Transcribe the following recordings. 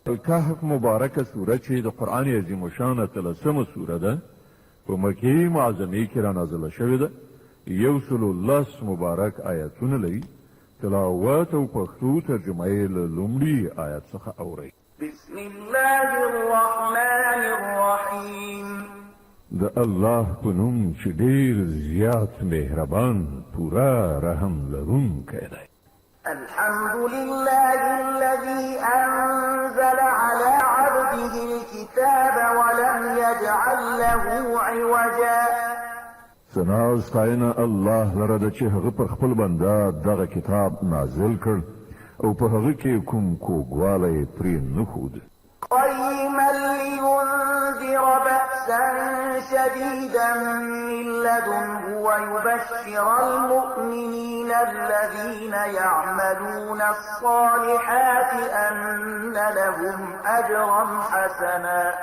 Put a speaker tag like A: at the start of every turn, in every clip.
A: الکهف مبارکه سوره چې د قرآن عظیم الشان 13مه سوره ده په مکې معظمې کې رانازله شوې ده. 110 مبارک آیاتونه لري. تلاوت او پښتو ترجمه یې له لومړي آیت څخه اورئ.
B: بسم الله الرحمن الرحیم.
A: د الله په نوم چې ډېر زیات مهربان پورا رحم لرونکی دی.
B: الحمد لله الذي أنزل على عبده الكتاب ولم يجعل له عوجا.
A: ثنا او ستاینه الله لره ده چې هغه پر خپل بنده دغه کتاب نازل کړ او په هغه کې کوم کوږوالی پرې نه ښود.
B: قيما لينذر بأسا شديدا من لدنه ويبشر المؤمنين الذين يعملون الصالحات أن لهم أجرا حسنا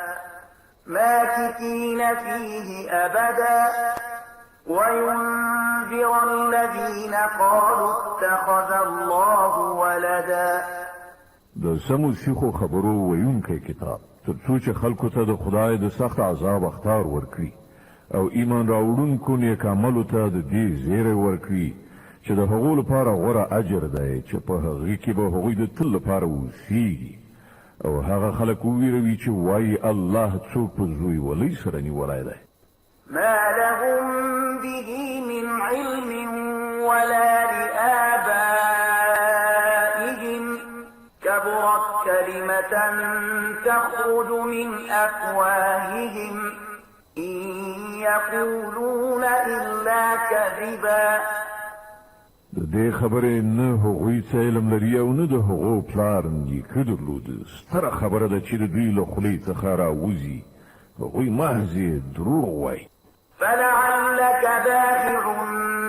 B: ماكثين فيه أبدا وينذر الذين قالوا اتخذ الله ولدا.
A: د سمو سیخو خبرو ویونکی کتاب تر څو چې خلکو ته د خدای د سخت عذاب اخطار ورکړي او ایمان راوړونکو نیک عملو ته د دې زیری ورکړي چې د هغو لپاره غوره اجر دی چې په هغې کې به هغوی د تل لپاره اوسیږي او هغه خلک وویروي چې وایي الله څوک په زوی ولۍ سره نیولی دی.
B: ما لهم به من علم ولا لآبائهم كبرت كلمة تخرج من أفواههم إن يقولون إلا كذبا.
A: د دې خبرې نه هغوی څه علم لري او نه د هغو پلار نیکه درلود. ستره خبره ده چې د دوی له خولې څخه راوځي هغوی محض دروغ وایي.
B: فلعلك باخع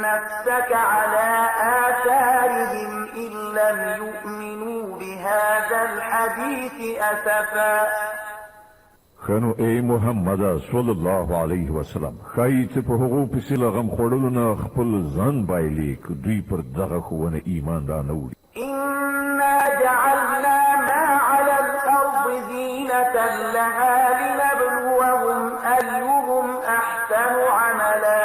B: نفسك على آثارهم إن لم يؤمنوا بهذا الحديث أسفا.
A: خنو ای محمد صلی الله علیه وسلم خای ته په هغو پسې له غم خوړلو نه خپل ځان بایلي که دوی پر دغه ښوونه ایمان را نه وړي.
B: إنا جعلنا ما على الأرض زينة لها لنبلوهم أيهم أحسن عملا.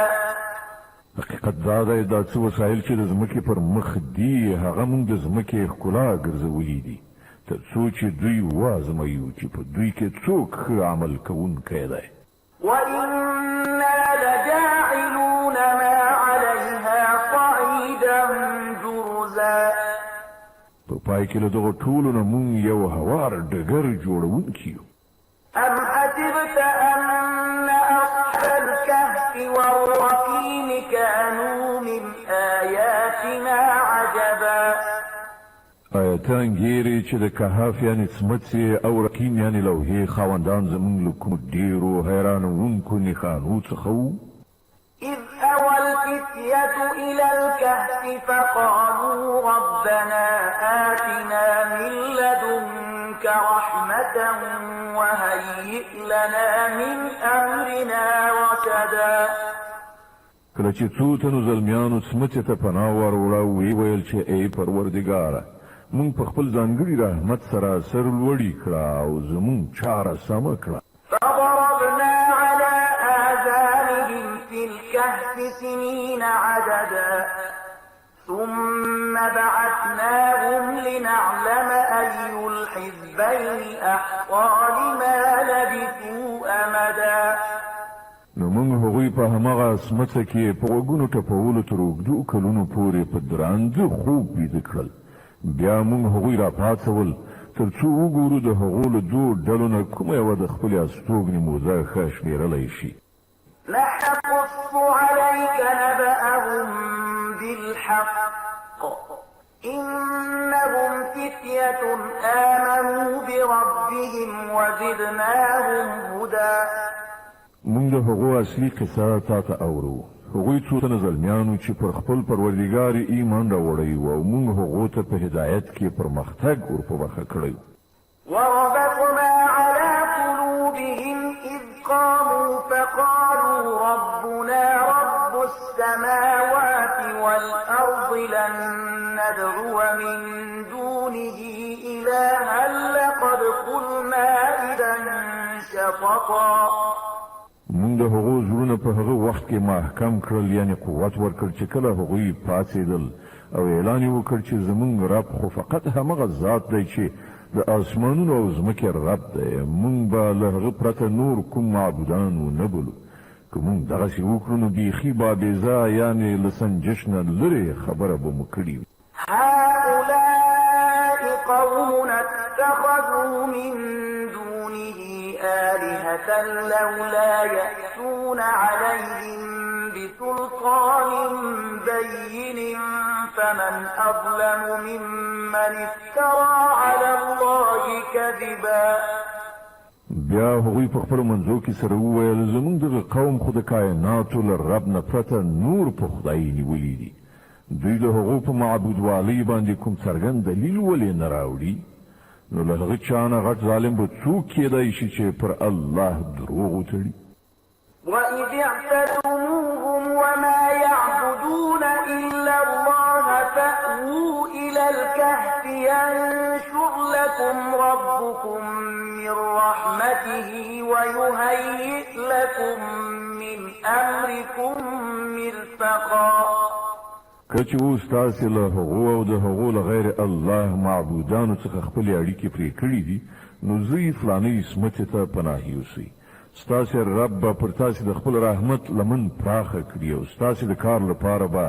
A: حقیقت دا دی دا څه وسایل چې د ځمکې پر مخ دي هغه موږ د ځمکې ښکلا ګرځولي دي تر څو چې دوی وازمویو چې په دوی کې څوک ښه عمل کوونکی دی.
B: وإنا لجاعلون ما عليها صعيدا جرزا.
A: په پای کې له دغو ټولو نه موږ یو هوار ډګر جوړونکي یو.
B: أم حسبت أن أصحاب الكهف والرقيم كانوا من آياتنا عجبا.
A: آیا ته انګیرې چې د کهف یعنې څمڅې او رقیم یعنې لوحې خاوندان زموږ له کومو ډېرو حیرانوونکو نښانو څخه وو؟
B: إذ أوى الفتية إلى الكهف فقالوا ربنا آتنا من لدنك رحمة وهيئ لنا من أمرنا رشدا.
A: کله چې څو تنو زلمیانو څمڅې ته پناه وروړه ویې ویل چې ای پروردګاره مونږ په خپل ځانګړي رحمت سره سر لوړي کړه او زمونږ چاره سمه کړه.
B: فضربنا على آذانهم في الكهف سنين عددا ثم بعثناهم لنعلم أي الحزبين أحصى لما لبثوا أمدا.
A: نو موږ هغوی په هماغه څمڅه کې په غوږونو ټپولو تر اوږدو کلونو پورې په درانده خوب ویده کړل. بیا موږ هغوی راپاڅول تر څو وګورو د هغو له دوو ډلو نه کومه یوه د خپلې استوګنې موزه ښه شمېرلی شي.
B: نقص عليك نبأهم بالحق إنهم فتية آمنوا بربهم وزدناهم هدى.
A: موږ د هغو اصلي قصه تا ته اورو. هغوی څو تنه زلمیانو چې پر خپل پروردګار ایمان راوړی و او موږ هغو ته په هدایت کې پرمختګ ور په برخه کړی.
B: وربطنا على قلوبهم إذ قاموا فقالوا ربنا رب السماوات والأرض لن ندعو من دونه إلها لقد وادخلنا إذا شططا
A: موږ د هغو زړونه په هغه وخت کې محکم کړل یعنی قوت ورکړ چې کله هغوی پاڅېدل او اعلان یې وکړ چې زموږ رب خو فقط همغه ذات دی چې د اسمانونو او ځمکې رب دی موږ به له هغه پرته نور کوم معبودان ونه بولو که موږ دغسې وکړو نو بیخي با بېځا یعنې له سنجش نه لرې خبره به مو کړې وي
B: هؤلاء قوم اتخذوا من دونه آلهة لولا يأتون عليهم بسلطان بين فمن أظلم ممن افترى على الله كذبا
A: بیا هغوی په خپل منځو کې سره وویل زموږ دغه قوم خو د کائناتو له رب نه پرته نور په خدای نیولي دي دوی د هغو په معبودوالۍ باندې کوم څرګند دلیل ولې نه راوړي نو له هغه چا نه غټ ظالم به څوک کېدای شي چې پر الله دروغ وتړي
B: وإذ اعتزلتموهم وما يعبدون إلا الله فأووا إلى الكهف ينشر لكم ربكم من رحمته ويهيئ لكم من أمركم مرفقا
A: کچ اوس تاسې له هغو او د هغو له غیر الله معبودانو څخه خپلې اړیکې پرې کړي دي نو زوی فلانۍ سمڅې ته پناه یوسئ ستاسې رب به پر تاسې د خپل رحمت لمن پراخه کړي او ستاسې د کار لپاره به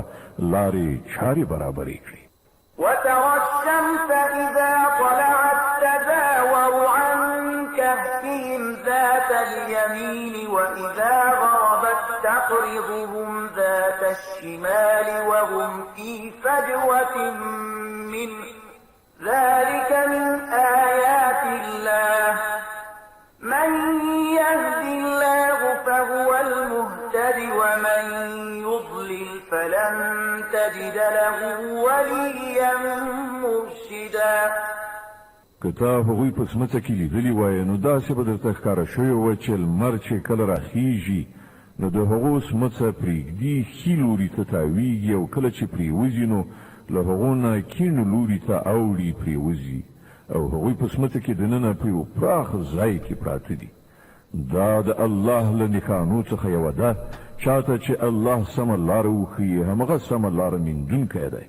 A: لارې چارې برابرې کړي
B: وترى الشمس إذا طلعت تزاور عن كهفهم ذات اليمين وإذا غربت تقرضهم ذات الشمال وهم في فجوة منه ذلك من آيات الله من يهد الله فهو المهتد ومن يضلل فلن تجد له وليا مرشدا
A: که تا هغوی په سمڅه کې لیدلي وای نو داسې به درته ښکاره شوې وه چې لمر چې کله راخیږي نو د هغو سمڅه پرېږدي ښي لوري ته تاویږي او کله چې پرېوځي نو له هغو نه کیڼ لوري ته اوړي پرېوځي او هغوی په سمڅه کې دننه په یو پراخ ځای کې پراته دي دا د الله له نښانو څخه یوه ده چاته چې الله سمه لاره وښیي همغه سمه لاره میندونکی دی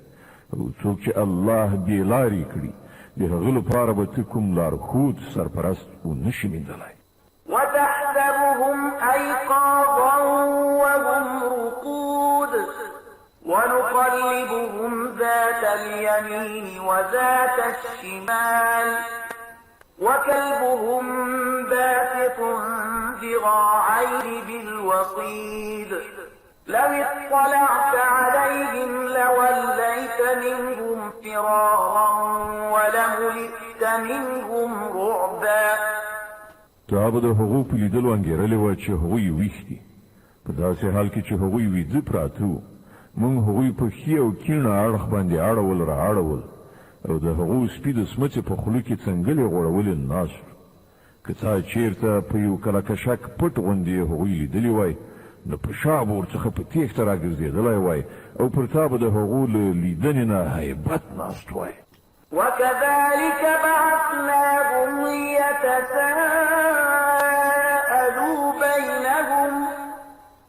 A: او څوک چې الله بې لارې کړي د هغه لپاره به ته کوم لارښود سرپرست ونه شي میندلی
B: وتحسبهم أيقاظا وهم رقود ونقلبهم ذات اليمين وذات الشمال وكلبهم باسط ذراعيه بالوصيد لو اطلعت عليهم لوليت منهم فرارا ولملئت منهم رعبا
A: تا به د هغو په لیدلو انګېرلې وه چې هغوی ویښ دي په داسې حال کې چې هغوی ویده پراته وو موږ هغوی په ښي او کیڼه اړخ باندې اړول را اړول او د هغو سپي د سمڅې په خوله کې څنګلې غوړولې ناست که چا چېرته په یو کلکشک پټ غوندې هغوی لیدلي وای نو په شا به ورڅخه په تېښته راګرځېدلی وای او پر تا به د هغو له لیدنې نه هیبت ناست وای
B: وكذلك بعثناهم ليتساءلوا بينهم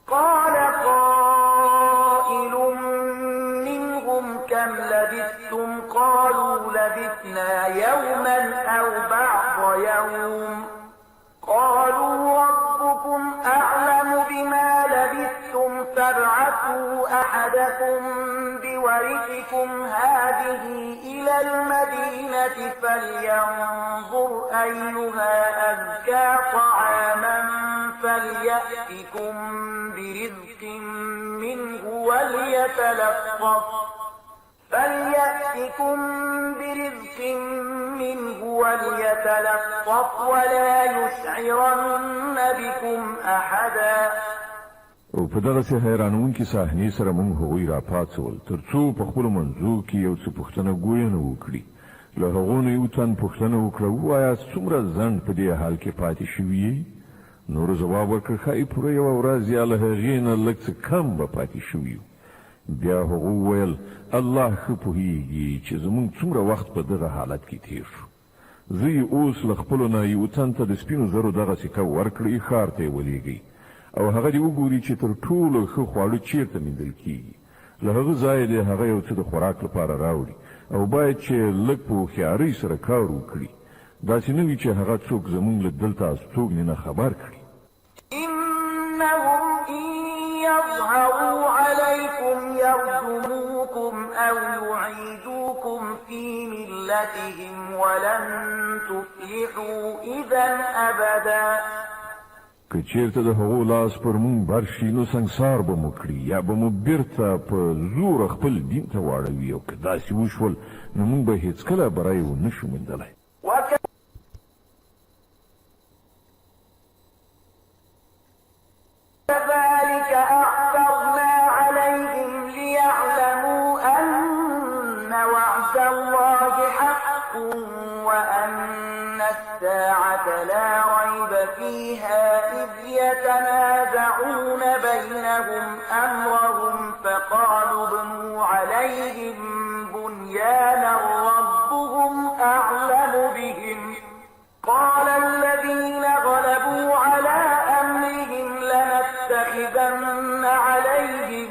B: قال قائل منهم كم لبثتم قالوا لبثنا يوما أو بعض يوم قالوا ربكم أعلم بما لبثتم فابعثوا أحدكم بورقكم هذه إلى المدينة فلينظر أيها أزكى طعاما فليأتكم برزق منه وليتلطف ولا يشعرن بكم أحدا
A: او په دغسې حیرانونکې صحنې سره موږ هغوی راپاڅول تر څو په خپلو منځو کې یو څه پوښتنه ګویانه وکړي له هغو نه یو تن پوښتنه وکړه ووایاست څومره ځنډ په دې حال کې پاتې شوي یې نورو ځواب ورکړ ښایي پوره یوه ورځ یا له هغې نه لږ څه کم به پاتې شوي یو بیا هغو وویل الله ښه پوهیږي چې زموږ څومره وخت په دغه حالت کې تیر شو زه اوس له خپلو نه یو تن ته د سپینو زرو دغه سکه ورکړئ، ښار ته یې ولېږئ او هغه دې وګوري چې تر ټولو ښه خواړه چیرته موندل کیږي. له هغه ځایه دې هغه یو څه د خوراک لپاره راوړي او باید چې لږ په هوښیارۍ سره کار وکړي، داسې نه وي چې هغه څوک زموږ له دلته استوګنې نه خبر کړي.
B: إنهم إن يظهروا عليكم يرجموكم أو يعيدوكم في ملتهم ولن تفلحوا إذا أبدا.
A: که چیرته د هغو لاس پر مونږ بر شي نو سنګسار به مو کړي یا به مو بیرته په زور خپل دین ته واړوي او که داسې وشول نو مونږ به هېڅکله بری ونه شو موندلی.
B: كذلك أعثرنا عليهم ليعلموا أن وعد الله حق وأن الساعة لا ريب فيها إذ يتنازعون بينهم أمرهم فقالوا ابنوا عليهم بنيانا ربهم أعلم بهم قال الذين غلبوا على أمرهم لنتخذن عليهم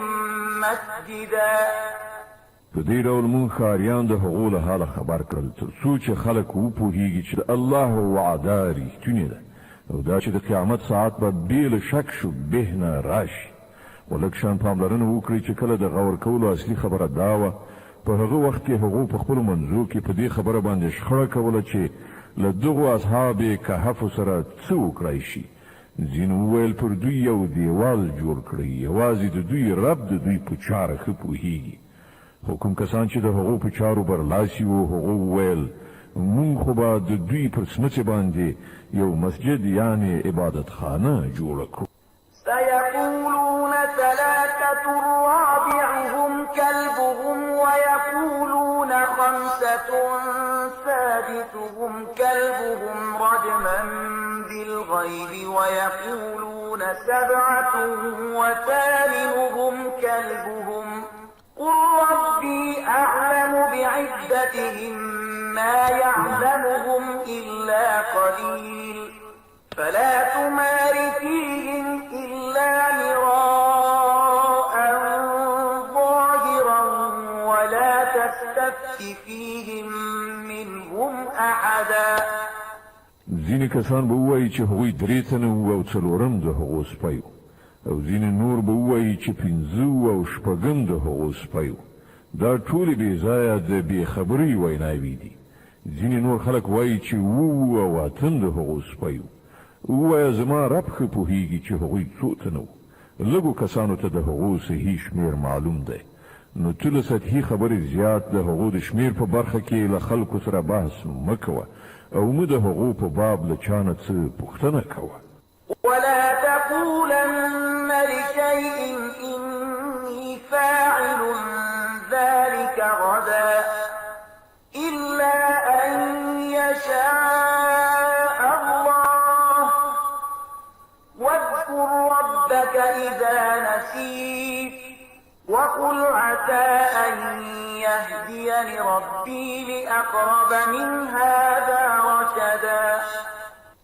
B: مسجدا.
A: په دې ډول مونږ ښاریان د هغو له حاله خبر کړل تر څو چې خلک وپوهېږي چې د الله وعده رښتونې ده او دا چې د قیامت ساعت به بې له شک شبهه نه راشي. و لږ شان پاملرنه وکړئ چې کله د غور کولو اصلي خبره دا وه په هغه وخت کې هغو په خپلو منځو کې په دې خبره باندې شخړه کوله چې له دغو اصحاب کهفو سره څه وکړی شي. ځینو وویل پر دوی یو دیوال جوړ کړئ، یوازې د دوی رب د دوی په چاره ښه پوهېږي. خو کوم کسان چې د هغو په چارو برلاسي وو هغو وویل مونږ خو به د دوی پر سمڅې باندې یو مسجد یعنې عبادتخانه جوړه کړو.
B: سيقولون ثلاثة رابعهم كلبهم ويقولون خمسة سادسهم كلبهم رجما بالغيب ويقولون سبعة وثامنهم كلبهم قل ربي أعلم بعدتهم ما يعلمهم إلا قليل فلا تمار فيهم إلا مراء ظاهرا ولا تستفت فيهم منهم أحدا.
A: ځینې کسان به ووایي چې هغوی 3 تنه وو او 4 د هغو سپی وو او ځینې نور به ووایي چې 5 او 6 د هغو سپی وو. دا ټولې بې ځایه د بېخبرۍ ویناوې دي. ځینې نور خلک وایي چې 7 او 8 د هغو سپی وو. ووایه زما رب ښه پوهېږي چې هغوی څو تنه وو. لږو کسانو ته د هغو صحیح شمېر معلوم دی. نو ته له سطحي خبرې زیات د هغو د شمېر په برخه کې له خلکو سره بحث مه کوه او مه د هغو په باب له چا نه څه پوښتنه کوه.
B: ولا تقولن لشيء إني فاعل ذلك غدا إلا أن يشاء الله واذكر ربك إذا نسيت وقل عسى أن يهديني ربي لأقرب من هذا رشدا.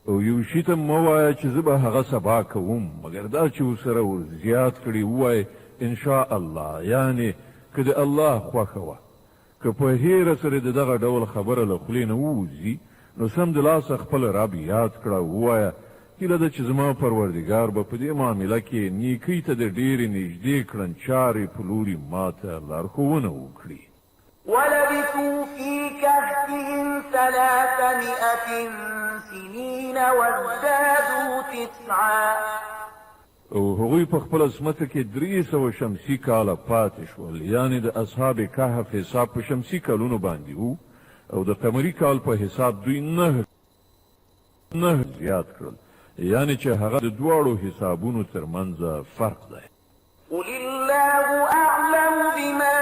A: او یو شي ته مه وایه چې زه به هغه سبا کوم مګر دا چې ورسره ور زیات کړي ووایه انشاء الله یعنې که د الله خوښه وه. که په هیره سره د دغه ډول خبره له خولې نه ووځي نو سمدلاسه خپل رب یاد کړه او ووایه هیله ده چې زما پروردګار به په دې معامله کې نیکۍ ته د ډېرې نږدې کړنچارې په لوري ماته لارښوونه وکړي.
B: ولبثوا في كهفهم 300 سنين وازدادوا 9.
A: او هغوی په خپله سمڅه کې 300 شمسي کاله پاتې شول، یعنې د اصحاب کهف حساب په شمسي کلونو باندې وو او د قمري کال په حساب دوی 9 زیات کړل، یعنی چې هغه د دواړو حسابونو ترمنځ فرق دی.
B: قل الله أعلم بما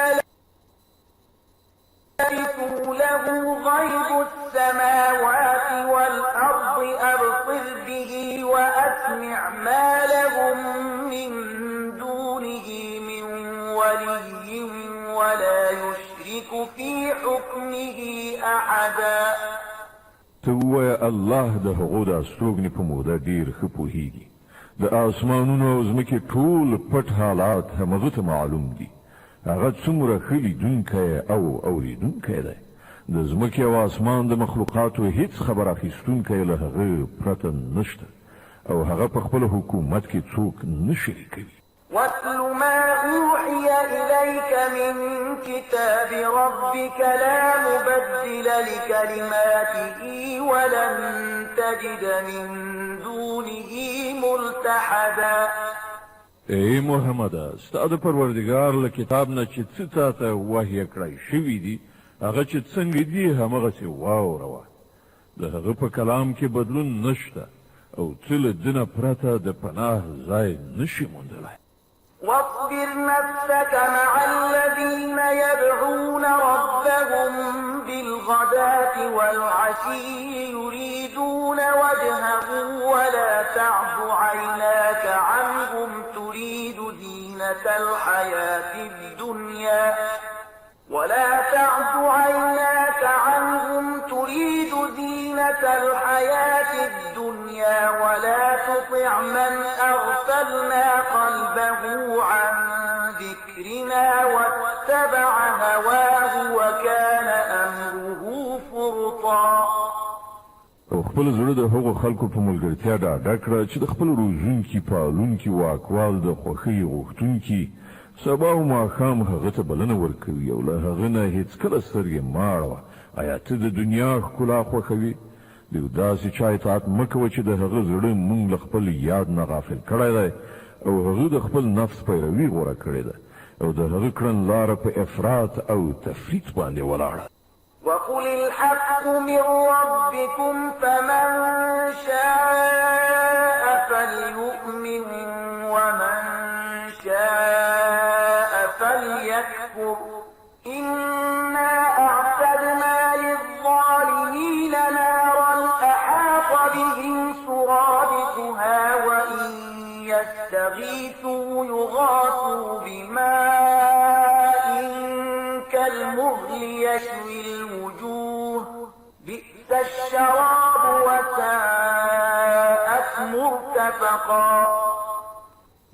B: لبثوا له غيب السماوات والأرض أبصر به وأسمع ما لهم من دونه من ولي ولا يشرك في حكمه أحدا.
A: ته ووایه الله د هغو د استوګنې په موده ډېر ښه پوهېږي. د آسمانونو او ځمکې ټول پټ حالات همغه ته معلوم دي. هغه څومره ښه لیدونکی او اورېدونکی دی. د ځمکې او آسمان د مخلوقاتو هیڅ خبر اخیستونکی له هغه پرته نشته او هغه په خپل حکومت کې څوک نه شریکوي.
B: واتل ما أوحي إليك من كتاب ربك لا مبدل لكلماته ولن تجد من دونه ملتحدا.
A: ای محمد، ستا د پروردګار له کتاب نه چې څه تاته وحی کړی شوي دي هغه چې څنګه دي همغسې واوروه. د هغه په کلام کې بدلون نشته او څه له دنه پرته د پناه ځای نشي موندلی.
B: واصبر نفسك مع الذين يدعون ربهم بالغداة والعشي يريدون وجهه ولا تعد عيناك عنهم تريد زينة الحياة الدنيا ولا تطع من أغفلنا قلبه عن ذكرنا واتبع هواه وكان أمره فرطا.
A: او خپل زړه د هغو خلکو په ملګرتیا ډاډه کړه چې د خپل روزونکي پالونکي واکوال د خوښۍ غوښتونکي سبا او ماښام هغه ته بلنه ورکوي او له هغه نه هېڅکله سترګې مه اړوه. آیا ته د دنیا ښکلا خوښوي؟ د یو داسې چا اطاعت مه کوه چې د هغه زړه مونږ له خپل یاد نه غافل کړی دی او هغه د خپل نفس پیروي غوره کړې ده او د هغه کړنلاره په افراط او تفریط باندې ولاړه.
B: وقل الحق من ربكم فمن شاء فليؤمن ومن شاء فليكفر إنا أعتدنا للظالمين نارا أحاط بهم سرادقها وإن يستغيثوا يغاثوا بماء كالمهل يشوي الوجوه بئس الشراب وساءت مرتفقا.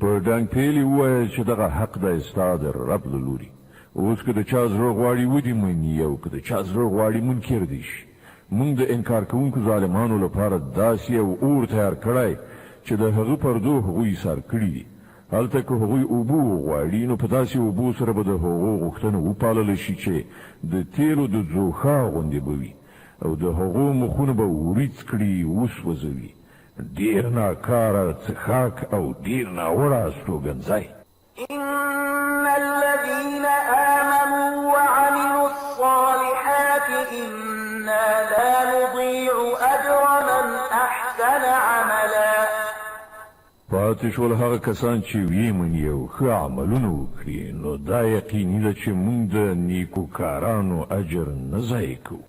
A: په ډنګ پیلې ووایه چې دغه حق دی ستا د رب له لوري. اوس که د چا زړه غواړي ودې مني او که د چا زړه غواړي منکر دی شي. موږ د انکار کوونکو ظالمانو لپاره داسې یو اور تیار کړی چې د هغه پردو هغوی ایثار کړي دي. هلته که هغوی اوبه وغواړي نو په داسې اوبو سره به د هغو غوښتنه وپالله شي چې د تیلو د ځوښا غوندې به وي او د هغو مخونه به وریځ کړي وسوځوي. ډېر ناکاره څښاک او ډېر ناوړه استوګنځی.
B: إن الذين آمنوا وعملوا الصالحات إنا لا نضيع أجر من أحسن عملا.
A: پاتې شول هغه کسان چې ویمني او ښه عملونه وکړي نو دا یقیني ده چې موږ د نیکوکارانو اجر نه ضایع کوو.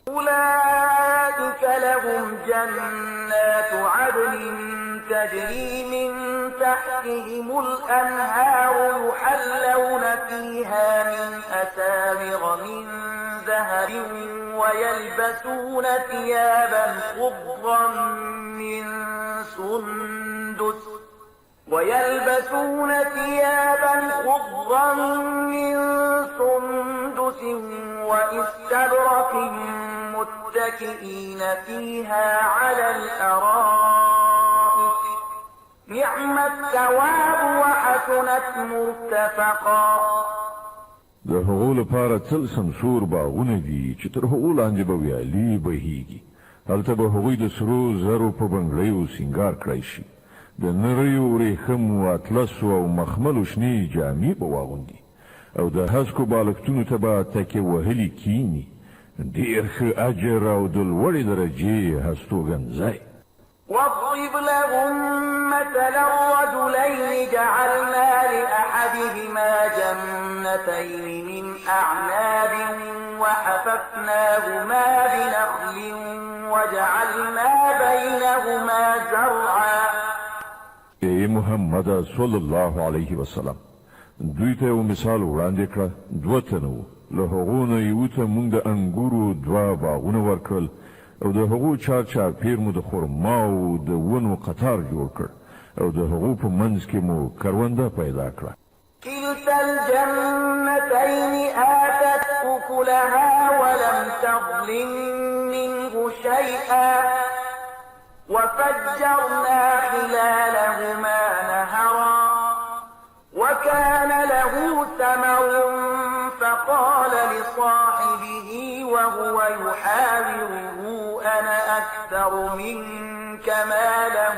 B: أولئك لهم جنات عدن تجري من تحتهم الأنهار يحلون فيها من أساور من ذهب ويلبسون ثيابا خضرا من سندس وإستبرق متكئين فيها على الأرائك نعم الثواب وحسنت مرتفقا.
A: د هغو لپاره تل سمسور باغونه دي چې تر هغو لاندې به ویالې بهیږي. هلته به هغوی د سرو زرو په بنګړیو سینګار کړی شي. د نریو ورېښمو اطلسو او مخملو شنې جامې به واغوندي او د هسکو بالښتونو ته به تکیه وهلي کیني. ډېر ښه اجر او د لوړې درجې هستوګنځی.
B: واضرب لهم مثلا رجلين جعلنا لأحدهما جنتين من أعناب وحففناهما بنخل وجعلنا بينهما زرعا.
A: ای محمد صلی الله علیه وسلم، دوی ته یو مثال وړاندې کړه. دوه تنه وو، له هغو نه یوه ته موږ د انګورو دوه باغونه ورکړل او د هغو چارپیر مو د خرماو د ونو قطار جوړ کړ او د هغو په منځ کې مو کرونده پیدا کړه.
B: كلتا الجنتين آتت أكلها ولم تظلم منه شيئا وفجرنا خلالهما نهرا وكان له ثمر فقال لصاحبه وهو يحاوره أنا أكثر منك مالا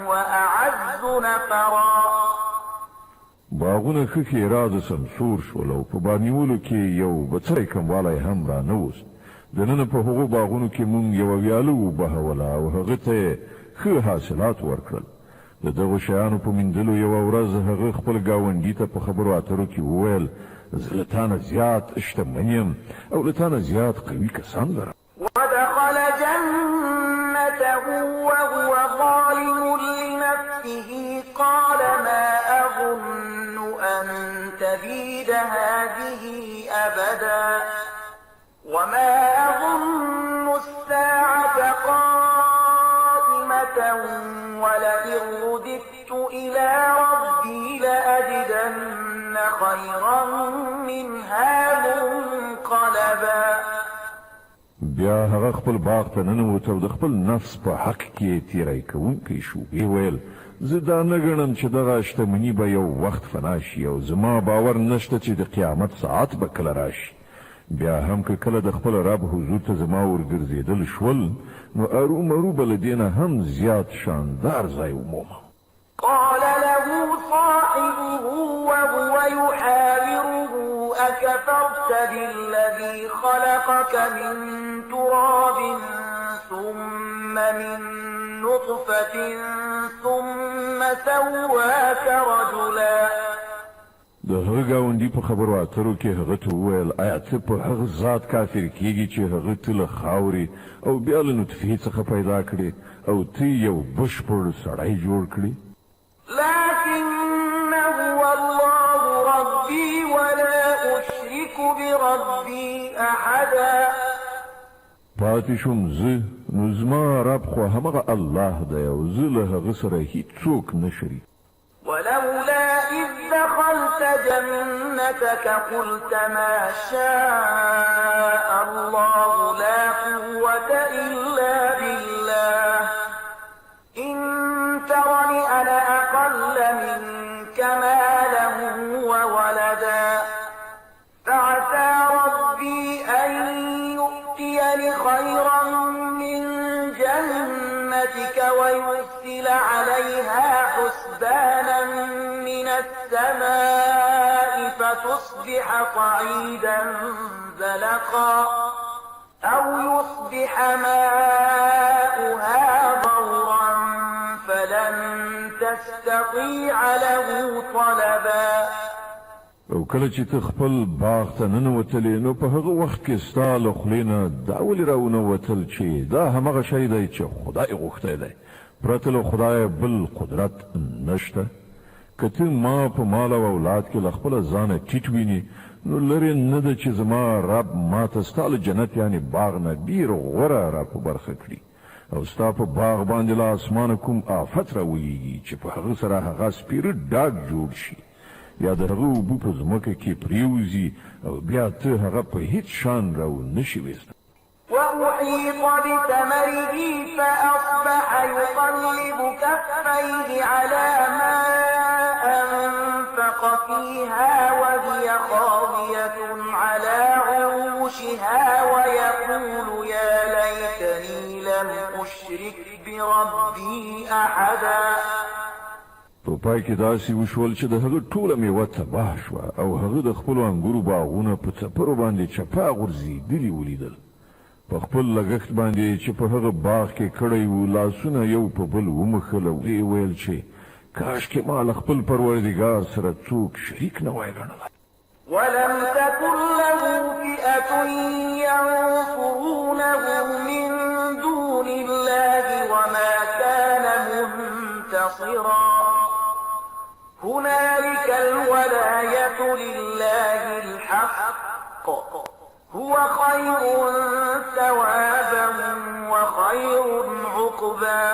B: وأعز نفرا.
A: باغونه خکې را د سمسور شول او په بانیولو کې یو بڅری کموالی هم را نه وست. دننه په هغو باغونو کې مونږ یوه ویاله وبهوله او هغه ته ښه حاصلات ورکړل. د دغو شیانو په میندلو یوه ورځ هغه خپل ګاونډي ته په خبرو اترو کې وویل زه له تا نه زیات شتمن یم او له تا نه زیات قوي کسان لرم.
B: ودخل جنته وهو ظالم لنفسه قال ما أظن أن تبيد هذه أبدا وما أظن الساعة قائمة ولئن رددت إلى ربي لأجدن خيرا منها منقلبا.
A: بیا هغه خپل باغ ته ننوت او د خپل نفس په حق کې تیری کوونکی شو. ویې ویل زه دا نه ګڼم چې دغه شتمني به یو وخت فنا شي او زما باور نشته چې د قیامت ساعت به کله راشي. بیا هم که کله د خپل رب حضور ته زما ورګرځېدل شول نو ارومرو به له دې نه هم زیات شاندار ځای ومومم.
B: قال له صاحبه وهو يحاوره أكفرت بالذي خلقك من تراب ثم من نطفة ثم سواك رجلا.
A: د هغه ګاونډي په خبرو اترو کې هغه ته وویل آیا ته په هغه ذات کافر کېږي چې هغه ته له خاورې او بیا له نطفې څخه پیدا کړې او ته یو بشپړ سړی جوړ کړې.
B: لكن هو الله ربي ولا أشرك بربي أحدا.
A: پاتې شوم زه نو زما رب خو همغه الله دی او زه له هغه سره هیڅوک نه شریک.
B: ولولا إذ دخلت جنتك قلت ما شاء الله لا قوة إلا بالله إن ترني أنا أقل منك مالا وولدا فعسى ربي أن يؤتيني خيرا من جنتك ويرسل عليها حسبانا من السماء فتصبح صعيدا زلقا أو يصبح ماؤها غورا فلن تستطيع له طلبا.
A: او کله چې ته خپل باغ ته ننوتلې نو په هغه وخت کې ستا له خولې نه دا ولې راونوتل چې دا همغه شی دی چې خدای غوښتی دی، پرته له خدای بل قدرت نشته. که ته ما په مال او اولاد کې له خپله ځانه ټیټ ویني نو لرې نه ده چې زما رب ما ته ستا له جنت یعنې باغ نه ډېر غوره را په برخه کړي او ستا په باغ باندې له اسمانه کوم آفت راولېږي چې په هغه سره هغه سپېره ډاګ جوړ شي یا د هغه اوبه په ځمکه کې پرېوځي او بیا ته هغه په هیڅ شان راو نشي ویسته.
B: وأحيط بثمره فأصبح يقلب كفيه على ما أنفق فيها وهي خاوية على عروشها ويقول يا ليتني لم أشرك بربي أحدا.
A: په پای کې داسې وشول چې د هغه ټوله میوه تباه شوه او هغه د خپلو انګورو باغونه په څپرو باندې چپه غورځېدلي ولیدل. په خپل لګښت باندې چې په هغه باغ کې کړی و لاسونه یو په بل ومخل او ویې ویل چې کاشکې ما له خپل پروردګار سره څوک شریک نه وای ګڼلی.
B: ولم تكن له فئة ينصرونه من دون الله وما كان منتصرا هنالك الولاية لله الحق هو خير ثوابا وخير عقبا.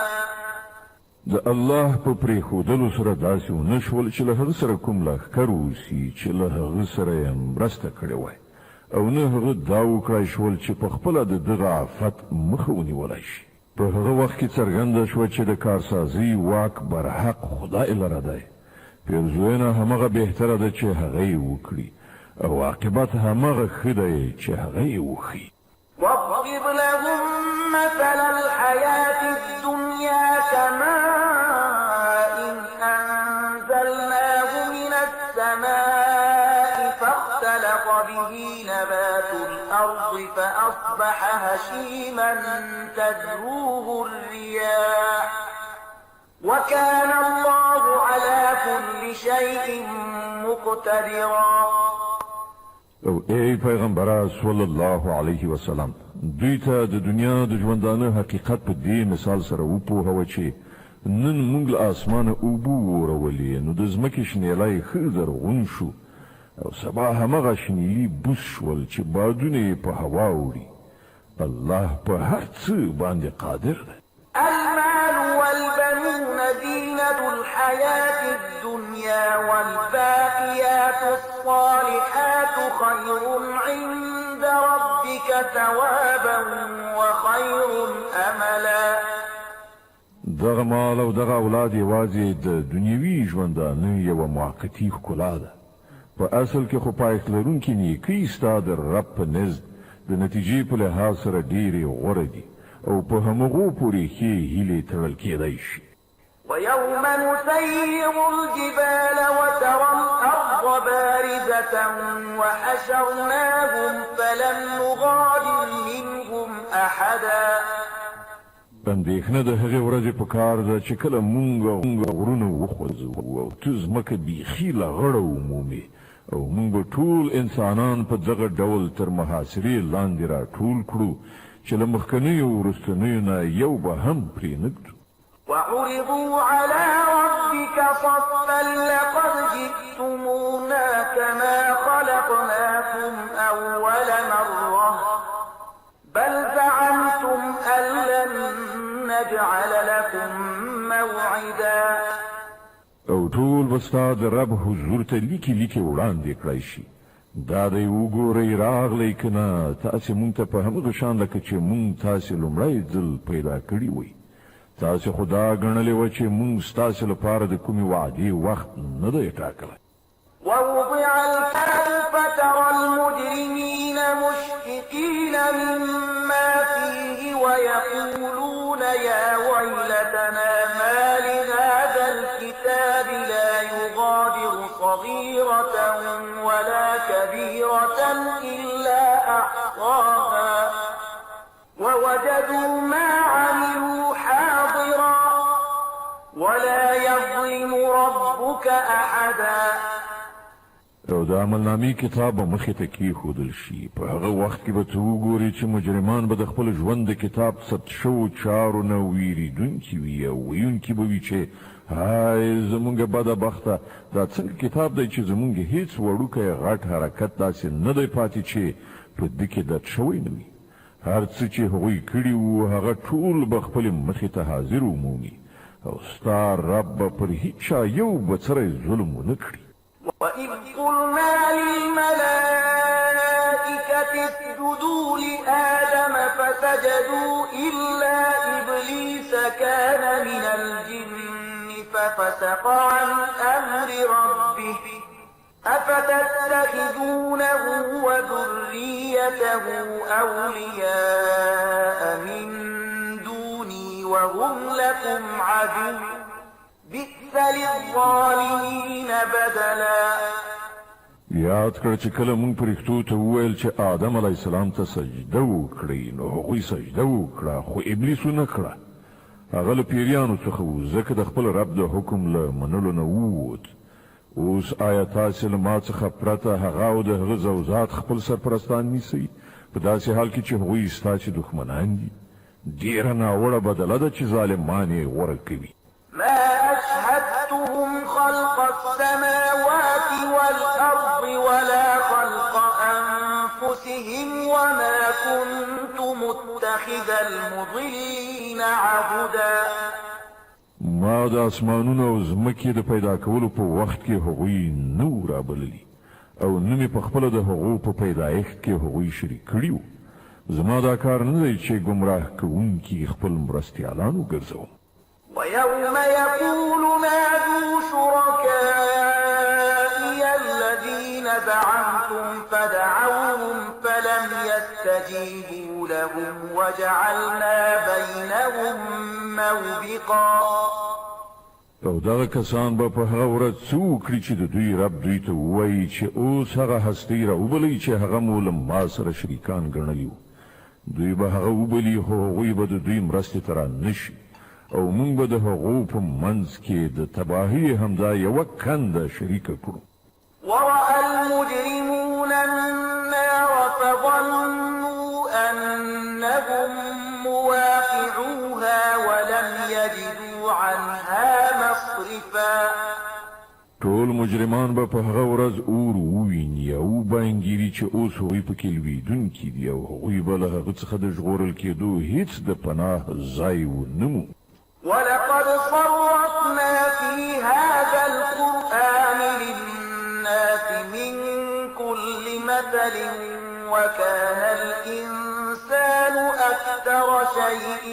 A: د الله په پرېښودلو سره داسې ونه شول چې له هغه سره کوم لښکر اوسي چې له هغه سره یې مرسته کړې وای، او نه هغه دا وکړای شول چې په خپله د دغه آفت مخه ونیولی شي. په هغه وخت کې څرګنده شوه چې د کارسازي واک برحق خدای لره دی. پیرزوینه همغه بهتره ده چې هغه یې وکړي، او عاقبت همغه ښه دی چې هغه یې وښي.
B: واضرب لهم مثل الحياة الدنيا كماء أنزلناه من السماء فاختلط به نبات الأرض فأصبح هشيما تذروه الرياح وكان الله على كل شيء مقتدرا.
A: او ای پیغمبر صلی الله علیه وسلم، دوی ته د دنیا د ژوندانه حقیقت په دې مثال سره وپوهوه چې نن موږ له اسمانه اوبه وورولې، نو د ځمکې شنیلی ښه زرغون شو، او سبا همغه شنیلي بوس شول چې بادونه یې په هوا وړي. الله په هر څه باندې قادر دی.
B: المال والبنون زينة الحياة الدنيا والباقيات الصالحات خير عند ربك ثوابا وخير أملا.
A: دغه مال او دغه اولاد یوازې د دنیوي ژوندانه یوه موقتي ښکلا ده. په اصل کې خو پایښت لرونکي نیکۍ ستا د رب په نزد د نتیجې په لحاظ سره ډېرې غوره دي، او په همغو پورې ښې هیلې تړل کېدی شي.
B: ويوم نسير الجبال وترى الأرض بارزة وحشرناهم فلم نغادر منهم أحدا.
A: اندېښنه د هغې ورځې په کار ده چې کله مونږ غرونه وخوځو او ته ځمکه بیخي له غړه ومومې، او مونږ به ټول انسانان په دغه ډول تر محاصرې لاندې راټول کړو چې له مخکنیو وروستنیو نه یو به هم پرې نږدو.
B: وعرضوا على ربك صفا لقد جئتمونا كما خلقناكم أول مرة بل زعمتم أن لن نجعل لكم موعدا.
A: او ټول به ستا د رب حضور ته لیکي وړاندې کړی شي. دا دی وګورئ راغلی که نه، تاسې مونږ ته په همغه شان لکه چې مونږ تاسې لومړی ځل پیدا کړي وئ. تاسې خو دا ګڼلې وه چې مونږ ستاسې لپاره د کومې وعدې وخت نه دی ټاکلی.
B: ووضع الكتاب فترى المجرمين مشفقين مما فيه ويقولون يا ويلتنا ما لهذا الكتاب لا يغادر صغيرة ولا كبيرة إلا أحصاها ووجدوا ما عملوا حاضرا ولا يظلم ربك أحدا.
A: او د عملنامې کتاب به مخې ته کېښودل شي. په هغه وخت کې به ته وګورې چې مجرمان به د خپل ژوند د کتاب ثبت شوو چارو نه ویریدونکي وي، او ویونکي به وي چې هاي زمونږ بده بخته، دا څنګه کتاب دی چې زمونږ هیڅ وړوکی غټ حرکت داسې نه دی پاتې چې په ده کې درد شوی نه وي. هر څه چې هغوی کړي وو هغه ټول به خپلې مخې ته حاضر ومومي، او ستا رب به پر هیڅ چا یو بڅری ظلم ونه کړي.
B: وإذ قلنا للملائكة اسجدوا لآدم فسجدوا إلا إبليس كان من الجن ففسق عن أمر ربه أفتتخذونه وذريته أولياء من دوني وهم لكم عدو بئس للظالمين بدلا.
A: یاد کړه چې کله مونږ پرښتو ته وویل چې آدم علیه السلام ته سجده وکړئ، نو هغوی سجده وکړه، خو ابلیس ونه کړه. هغه له پیریانو څخه و، ځکه د خپل رب د حکم له منلو نه ووت. اوس آیا تاسې له ما څخه پرته هغه او د هغه زوزات خپل سرپرستان نیسئ، په داسې حال کې چې هغوی ستاسې دښمنان دي؟ ډېره ناوړه بدله ده چې ظالمان یې غوره کوي.
B: ما أشهدتهم خلق السماوات والأرض ولا خلق أنفسهم أنفسهم وما كنت متخذ المضلين عضدا.
A: ما د اسمانونو او ځمکې د پیدا کولو په وخت کې هغوی نو رابللي او نه مې په خپله د هغو په پیدایښت کې هغوی شریک کړي وو. زما دا کار نه دی چې ګمراه کوونکي خپل مرستیالان وګرځوم.
B: ويوم يقول نادوا شركائي الذين زعمتم فدعوهم فلم يستجيبوا لهم وجعلنا بينهم موبقا.
A: او دغه کسان به په هغه ورځ څه وکړي چې د دوی رب دوی ته ووایي چې اوس هغه هستۍ راوبلئ چې هغه مو له ما سره شریکان ګڼلي وو. دوی به هغه وبلي خو هغوی به د دوی مرستې ته رانشي او موږ به د هغو په منځ کې د تباهۍ همدا یوه کنده شریکه کړو.
B: ورأى المجرمون النار فظنوا أنهم مواقعوها ولم يجدوا عنها مصرفا.
A: ټول مجرمان به په هغه ورځ اور وویني او بانګیري چې اوس هغوی پکې لویدونکي دي او هغوی به له هغه څخه د ژغورل کېدو هیڅ د پناه ځای ونه مومي.
B: ولقد صرفنا في هذا القرآن للناس من كل مثل وكان الإنسان أكثر شيء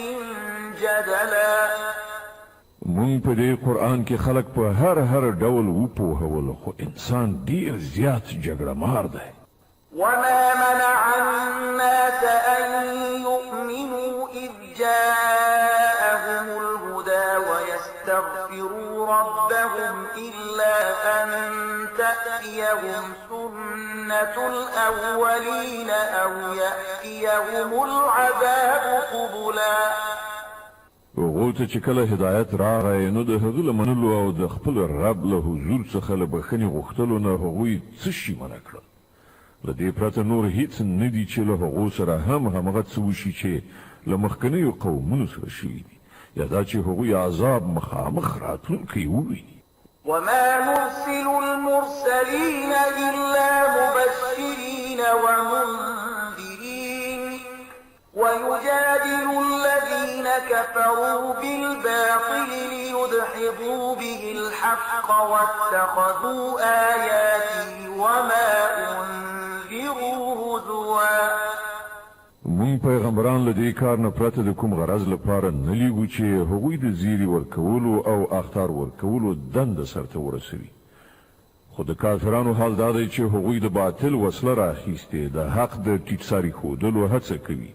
B: جدلا.
A: مونږ په دې قرآن کې خلق په هر ډول وپوهول خو انسان ډیر زیات جګړه مار دی.
B: وما منع الناس أن يؤمنوا إذ جاءهم الهدى ويستغفروا ربهم إلا أن تأتيهم سنة الأولين أو يأتيهم العذاب قبلا.
A: هغو ته چې کله هدایت راغی نو د هغه له منلو او د خپل رب له حضور څخه له بخښنې غوښتلو نه هغوی څه شي منع کړل. له دې پرته نور هیڅ نه دي چې له هغو سره همغه څه وشي چې له مخکنیو قومونو سره شوي دي یا دا چې هغوی عذاب مخامخ راتلونکی وویني.
B: وما نرسل المرسلين إلا مبشرين ومنذرين ويجادل الذين كفروا بالباطل ليدحضوا به الحق واتخذوا آياتي وما أنذروا هزوا.
A: مونږ پیغمبران له دې کار نه پرته د کوم غرض لپاره نه لیږو چې هغوی د زیري ورکولو او اخطار ورکولو دنده سرته ورسوي. خو د کافرانو حال دا دی چې هغوی د باطل وسله راخیستې د حق د ټیټساري ښودلو هڅه کوي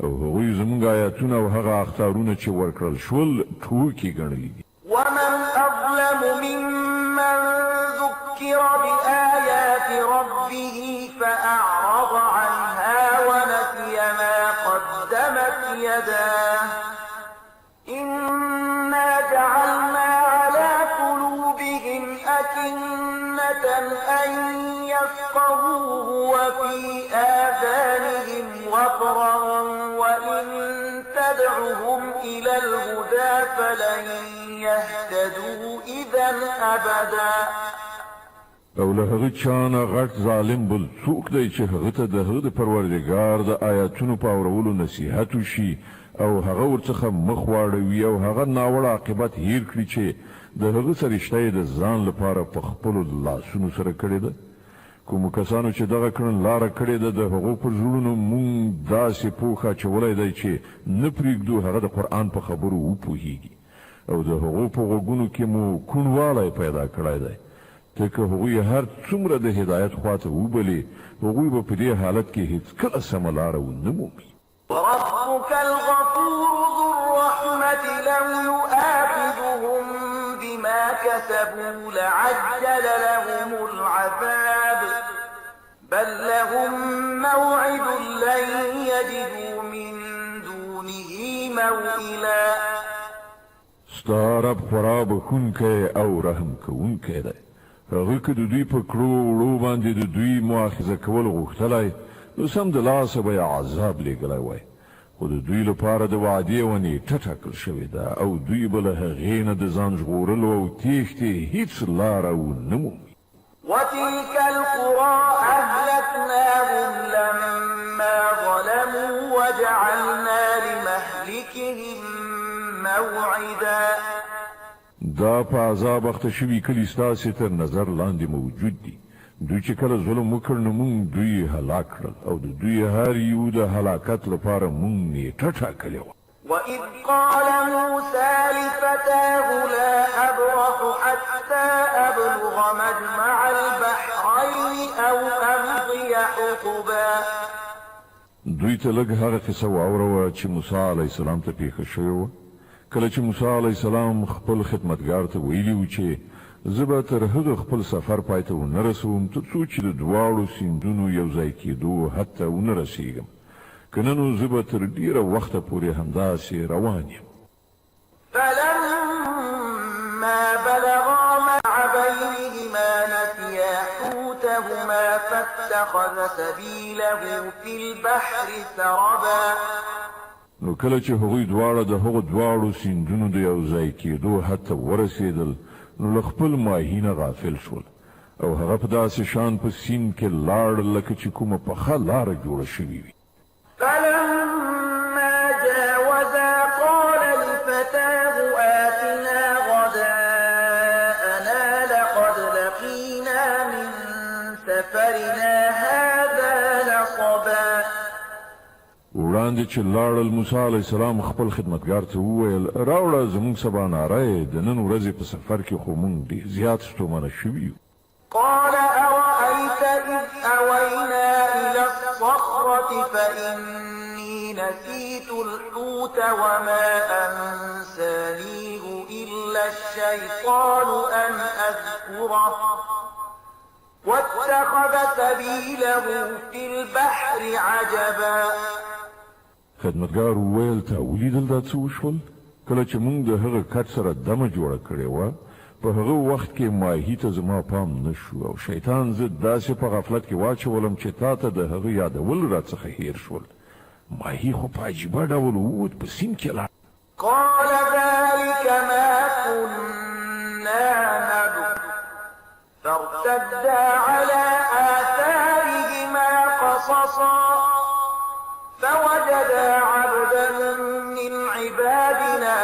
A: او هغوی زموږ آیاتونه او هغه اخطارونه چې ورکړل شول ټوکې ګڼلي دي.
B: ومن أظلم ممن ذكر بآيات ربه فأعرض عنها ونسي ما قدمت يداه إنا جعلنا على قلوبهم أكنة أن يفقهوه وفي آذانهم وقرا وإن تدعهم إلى الهدى فلن يهتدوا إذا أبدا.
A: او له هغه چا نه غټ ظالم بل څوک دی چې هغه ته د هغه د پروردګار د آیاتونو په اورولو نصیحت وشي او هغه ورڅخه مخ واړوي او هغه ناوړه عاقبت هیر کړي چې د هغه سرشته یې د ځان لپاره په خپلو لاسونو سره کړې ده. کومو کسانو چې دغه کړن لاره کړې ده د هغو پر زړونو مونږ داسې پوښ اچولی دی چې نه پرېږدو هغه د قرآن په خبرو وپوهیږي او د هغو په غوږونو کې مو کوڼوالی پیدا کړی دی. ځکه هغوی هر څومره د هدایت خواته وبلي هغوی به په دې حالت کې هیڅکله سمه لاره ونه مومي.
B: وربك الغفور ذو الرحمة لو يؤاخذهم بما كسبوا لعجل لهم العذاب بل لهم موعد لن يجدوا من دونه موئلا.
A: ستا رب خورا بخونکی او رحم کوونکی دی. هغه که د دوی په کړو وړو باندې د دوی مؤاخذه کول غوښتلی نو سم د لاسه به یې عذاب لیږلی وای خو د دوی لپاره د وعدې یوه نیټه ټاکل شوې ده او دوی به له هغې نه د ځان ژغورلو او تېښتې هیڅ لاره ونه مومي.
B: وتلك القرى أهلكناها أهلكناهم لما ظلموا وجعلنا لمهلكهم موعدا.
A: دا په عذاب اخته شوي کلي ستاسې تر نظر لاندې موجود دي. دوی چې کله ظلم وکړ نو موږ دوی هلاک کړل او د دوی هر یو د هلاکت لپاره موږ نیټه ټاکلې وه.
B: وإذ قال موسى لفتاه لا أبرح حتى أبلغ مجمع البحرين أو أمضي حقبا.
A: دوی ته لږ هغه قصه واوروه چې موسی علیه السلام ته پیښه شوې وه. کله چې موسی علیه السلام خپل خدمتګار ته ویلي و چې زه به تر هغه خپل سفر پای ته ونه رسوم تر څو چې د دواړو سیندونو یو ځای کېدو حد ته ونه رسېږم، که نه نو زه به تر ډېره وخته پورې همداسې روان یم.
B: فلما بلغا مع بينهما نسيا حوتهما فاتخذ سبيله في البحر سربا.
A: نو کله چې هغوی دواړه د هغو دواړو سیندونو د یو ځای کېدو حد ته ورسېدل نو له خپل ماهي نه غافل شول او هغه په داسې شان په سیند کې لاړ لکه چې کومه پخه لاره جوړه شوې وي.
B: فلما جاوزا قال لفتاه آتنا غداءنا لقد لقينا من سفرنا هذا نصبا.
A: وړاندې چې لاړل موسی علیه السلام خپل خدمتګار ته وویل راوړه زموږ سباناری د نن ورځې په سفر کې خو موږ ډېر زیات ستومانه شوي یو.
B: قال أرأيت إذ أوينا إلى الصخرة فإني نسيت الحوت وما أنسانيه إلا الشيطان أن أذكره واتخذ سبيله في البحر عجبا.
A: خدمتګار وویل ته ولیدل دا څه وشول؟ کله چې موږ د هغه کټ سره دمه جوړه کړې وه په هغه وخت کې ماهي ته زما پام نه شو او شیطان زه داسې په غفلت کې واچولم چې تا ته د هغه یادول راڅخه هیر شول. ماهي خو په عجیبه ډول ووت په سیند کې لاړ.
B: قال ذلك ما كنا نبغ فارتدا على آثارهما قصصا فوجدا عبدا من عبادنا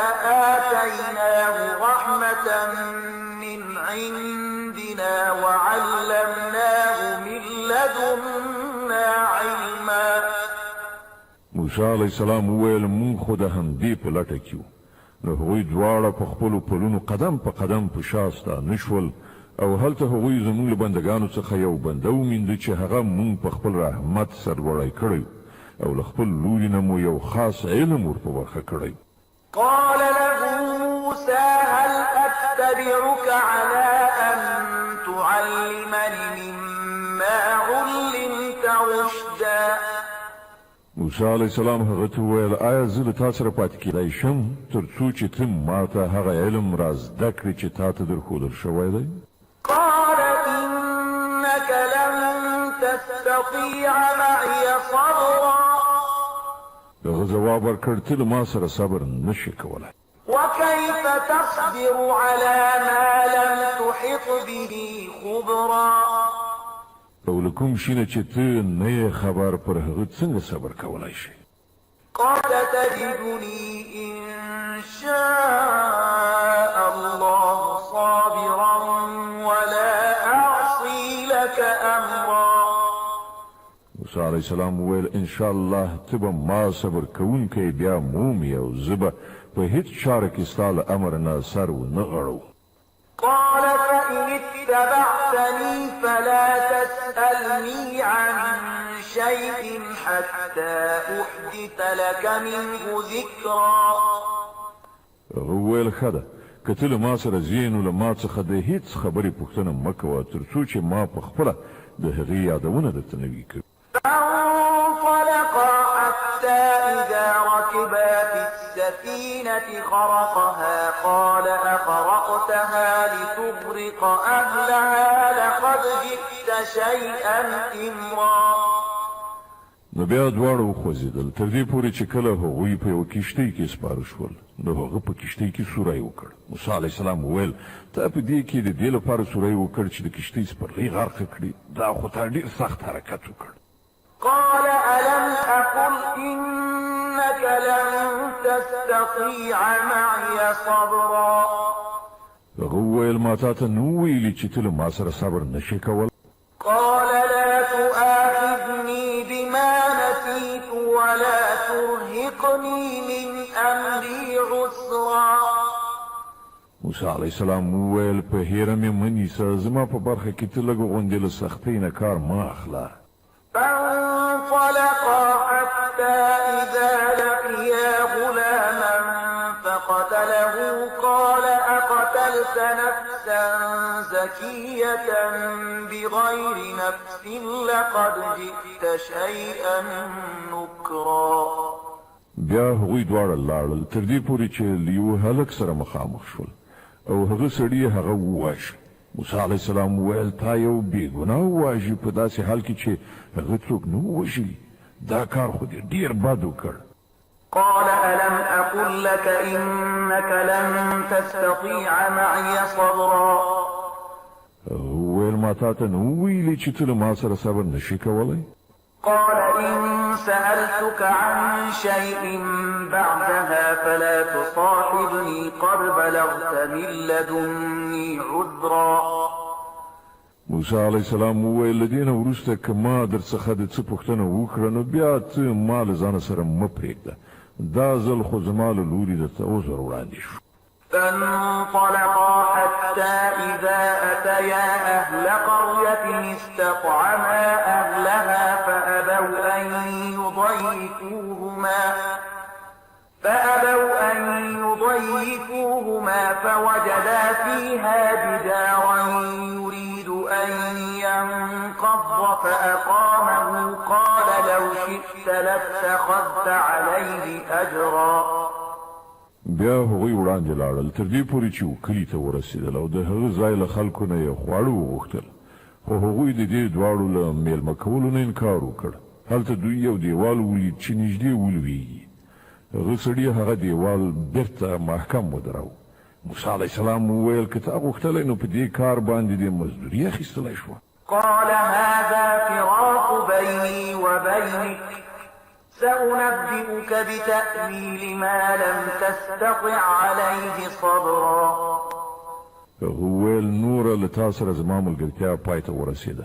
B: آتيناه رحمة من عندنا وعلمناه من لدنا علما.
A: موسی علیه السلام وویل موږ خو د همدې په لټه کې وو. نو هغوی دواړه په خپلو پلونو قدم په قدم په شا ستانه شول او هلته هغوی زموږ له بندګانو څخه یو بنده ومینده چې هغه موږ په خپل رحمت سرلوړی کړی او له خپل لوري نه مو یو خاص علم ورپه برخه کړی.
B: قال له موسى هل أتبعك على أن تعلمني مما علمت رشدا.
A: موسی علیه السلام هغه ته وویل آیا زه له تا سره پاتې کېدای شم تر څو چې ته ما ته هغه علم را زده کړې چې تا ته درښودل شوی دی؟
B: قال إنك لن تستطيع معي صبرا.
A: هغه ځواب ورکړ ته له ما سره صبر نشې کولی.
B: وكيف تصبر على ما لم تحط به خبرا.
A: او له کوم شي نه چې ته نه یې خبر پر هغه څنګه صبر کولی شي؟
B: قال تجدني إن شاء الله صابرا ولا أعصي لك أمرا.
A: موسی علیه السلام وویل ان شاء الله ته به ما صبر کوونکی بیا مومي او زه به په هیڅ چاره کې ستا له امر نه سر ونه غړو.
B: قال فإن اتبعتني فلا تسألني عن شيء حتى أحدث لك منه ذكرا.
A: هغه وویل ښه ده که ته له ما سره ځې نو له ما څخه د هیڅ خبرې پوښتنه مه کوه تر څو چې ما په خپله د هغې یادونه درته نه وي کړي.
B: فانطلقا حتى إذا ركبا في السفينة خرقها قال أخرقتها لتغرق أهلها لقد جئت شيئا إمرا.
A: نو بیا دواړه وخوځېدل تر دې پورې چې کله هغوی په یوه کښتۍ کې سپاره شول نو هغه په کشتۍ کې سوری وکړ. موسی علیه السلام وویل ته په دې کې د دې لپاره سوری وکړ چې د کشتۍ سپرغۍ غرقه کړي؟ دا خو تا ډېر سخت حرکت وکړ.
B: قال ألم أقل إنك لن تستطيع معي صبرا.
A: هغه وویل ما تا ته نو ویلي چې ته له ما سره صبر نشې کول؟
B: قال لا تؤاخذني بما نسيت ولا ترهقني من أمري عسرا.
A: موسی علیه السلام وویل په هیره مې مه نیسه، زما په برخه کې ته لږ غوندې له سختۍ نه کار مه اخله.
B: فانطلقا حتى إذا لقيا غلاما فقتله قال أقتلت نفسا زكية بغير نفس لقد جئت شيئا نكرا.
A: بیا هغوی دواړه لاړل تر دې پورې چې له یوه هلک سره مخامخ شول او هغه سړي هغه وواژه. موسی علیه السلام وویل تا یو بېګناه وواژې په داسې حال کې چې هغه څوک نه ووژلي؟ دا کار خو دې ډېر بد وکړ.
B: قال ألم أقل لك إنك لن تستطيع معي صبرا.
A: وویل ما تا ته نه ویلي چې ته له ما سره صبر نشې کولی؟
B: قال إن سألتك عن شيء بعدها فلا تصاحبني قد بلغت من لدني عذرا.
A: موسی علیه السلام وویل له دې نه وروسته که ما در څخه د څه پوښتنه وکړه نو بیا ته ما له ځانه سره مه پرېږده. دا ځل خو زما له لوري درته عذر وړاندې شو.
B: فانطلقا حتى إذا أتيا أهل قرية استطعما أهلها فأبوا أن يضيفوهما فوجدا فيها جدارا يريد أن ينقض فأقامه قال لو شئت لاتخذت عليه أجرا.
A: بیا هغوی وړاندې لاړل تر دې پورې چې کلي ته ورسېدل او د هغه ځای له خلکو نه یې خواړه وغوښتل، خو هغوی د دې دواړو له میلمه کولو نه انکار وکړ. هلته دوی یو دیوال ولید چې نږدې ولویږي. هغه سړي هغه دیوال بیرته محکم ودراوه. موسی علیه السلام وویل که تا غوښتلی نو په دې کار باندې دې مزدوري اخیستلی شوه.
B: قال هذا فراق بيني وبينك سأنبئك بتأويل ما لم تستطع عليه صبرا.
A: هغه وویل نوره له تا سره زما ملګرتیا پای ته ورسېده.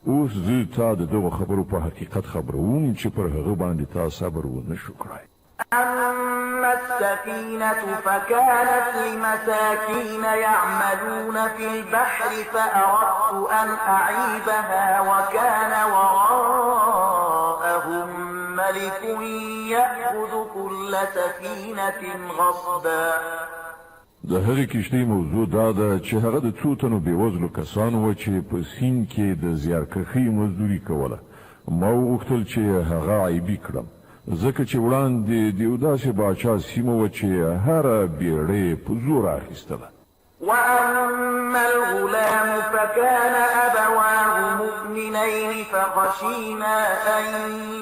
A: اوس زه تا د دغو خبرو په حقیقت خبروم چې پر هغه باندې تا صبر ونه شو کړی.
B: أما السفينة فكانت لمساكين يعملون في البحر فأردت أن أعيبها وكان وراءهم ملك يأخذ كل سفينة غصبا.
A: د هغې کښتۍ موضوع دا ده چې هغه د څو تنو بېوزلو کسانو وه چې په سیند کې د زیارکښۍ مزدوري کوله. ما وغوښتل چې هغه عیبي کړم ځکه چې وړاندې د یو داسې باچا سیمه وه چې هره بیړۍ په زور اخیستله.
B: وأما الغلام فكان أبواه مؤمنين فخشينا أن